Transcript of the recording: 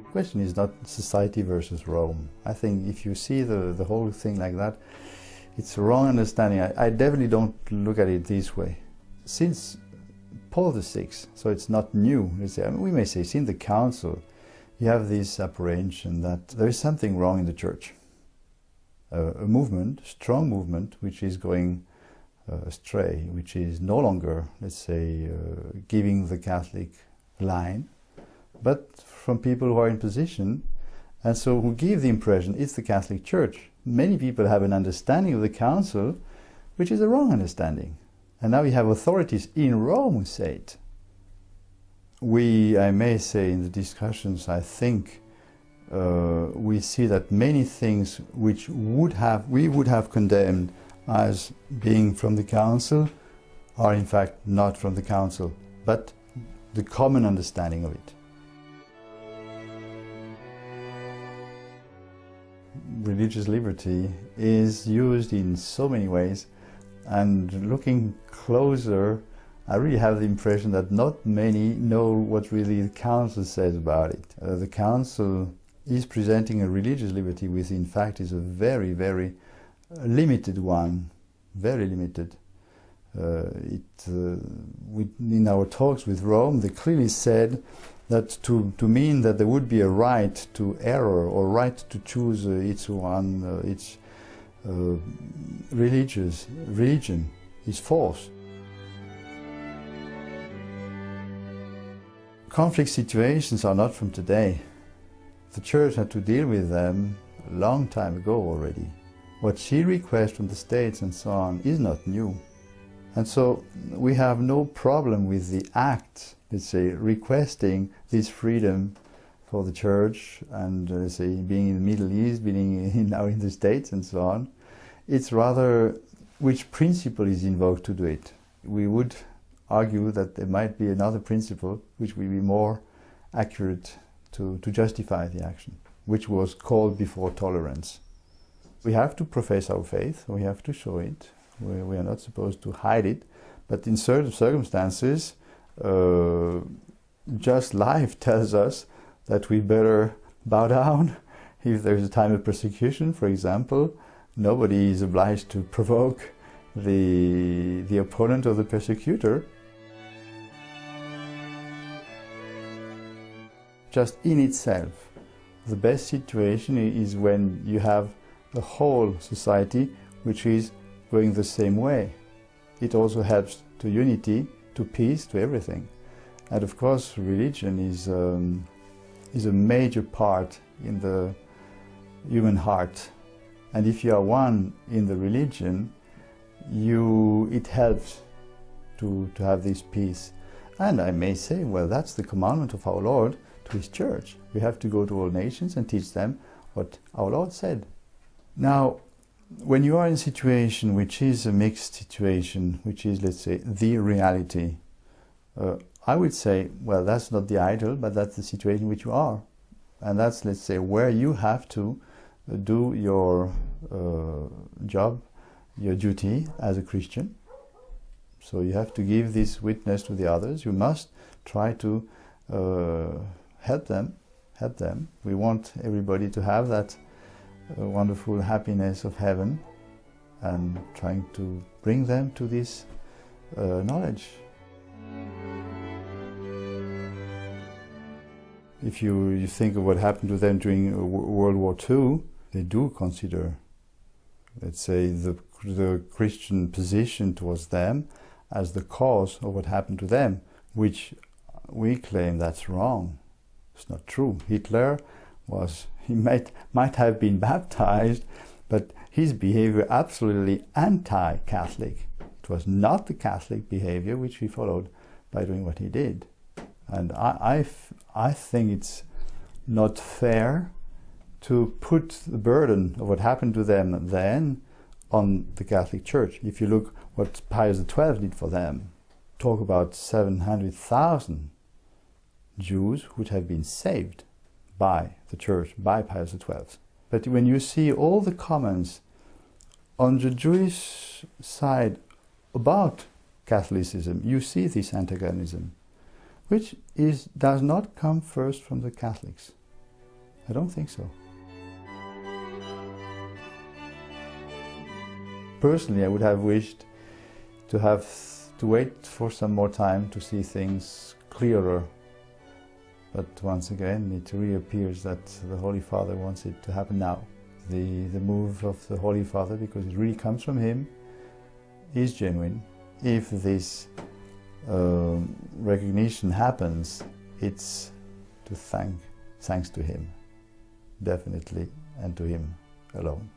The question is not society versus Rome. I think if you see the whole thing like that, it's a wrong understanding. I definitely don't look at it this way. Since Paul VI, so it's not new. We may say, since the Council, you have this apprehension that there is something wrong in the Church. A movement, a strong movement, which is going astray, which is no longer, let's say, giving the Catholic line, but from people who are in position, and so who give the impression it's the Catholic Church. Many people have an understanding of the Council, which is a wrong understanding. And now we have authorities in Rome who say it. I may say in the discussions, I think, we see that many things which we would have condemned as being from the Council are in fact not from the Council, but the common understanding of it. Religious liberty is used in so many ways, and looking closer, I really have the impression that not many know what really the Council says about it. The Council is presenting a religious liberty which in fact is a very, very limited one, very limited. In our talks with Rome, they clearly said that to mean that there would be a right to error or right to choose its religion is false. Conflict situations are not from today. The Church had to deal with them a long time ago already. What she requests from the states and so on is not new. And so we have no problem with the act, let's say, requesting this freedom for the Church and, let's say, being in the Middle East, being now in the States and so on. It's rather which principle is invoked to do it. We would argue that there might be another principle which will be more accurate to justify the action, which was called before tolerance. We have to profess our faith, we have to show it. We are not supposed to hide it, but in certain circumstances, just life tells us that we better bow down. If there's a time of persecution, for example, nobody is obliged to provoke the opponent or the persecutor. Just in itself, the best situation is when you have the whole society which is going the same way. It also helps to unity, to peace, to everything. And of course, religion is a major part in the human heart. And if you are one in the religion, it helps to have this peace. And I may say, well, that's the commandment of our Lord to His Church. We have to go to all nations and teach them what our Lord said. Now, when you are in a situation which is a mixed situation, which is, let's say, the reality, I would say, well, that's not the ideal, but that's the situation in which you are. And that's, let's say, where you have to do your job, your duty as a Christian. So you have to give this witness to the others. You must try to help them. We want everybody to have that wonderful happiness of heaven, and trying to bring them to this knowledge. If you think of what happened to them during World War II, they do consider, let's say, the Christian position towards them as the cause of what happened to them, which we claim that's wrong. It's not true. Hitler he might have been baptized, but his behavior absolutely anti-Catholic. It was not the Catholic behavior which he followed by doing what he did. And I think it's not fair to put the burden of what happened to them then on the Catholic Church. If you look what Pius XII did for them, talk about 700,000 Jews would have been saved by the Church, by Pius XII. But when you see all the comments on the Jewish side about Catholicism, you see this antagonism, which does not come first from the Catholics. I don't think so. Personally, I would have wished to wait for some more time to see things clearer. But once again, it reappears that the Holy Father wants it to happen now. The move of the Holy Father, because it really comes from him, is genuine. If this recognition happens, it's to thanks to him, definitely, and to him alone.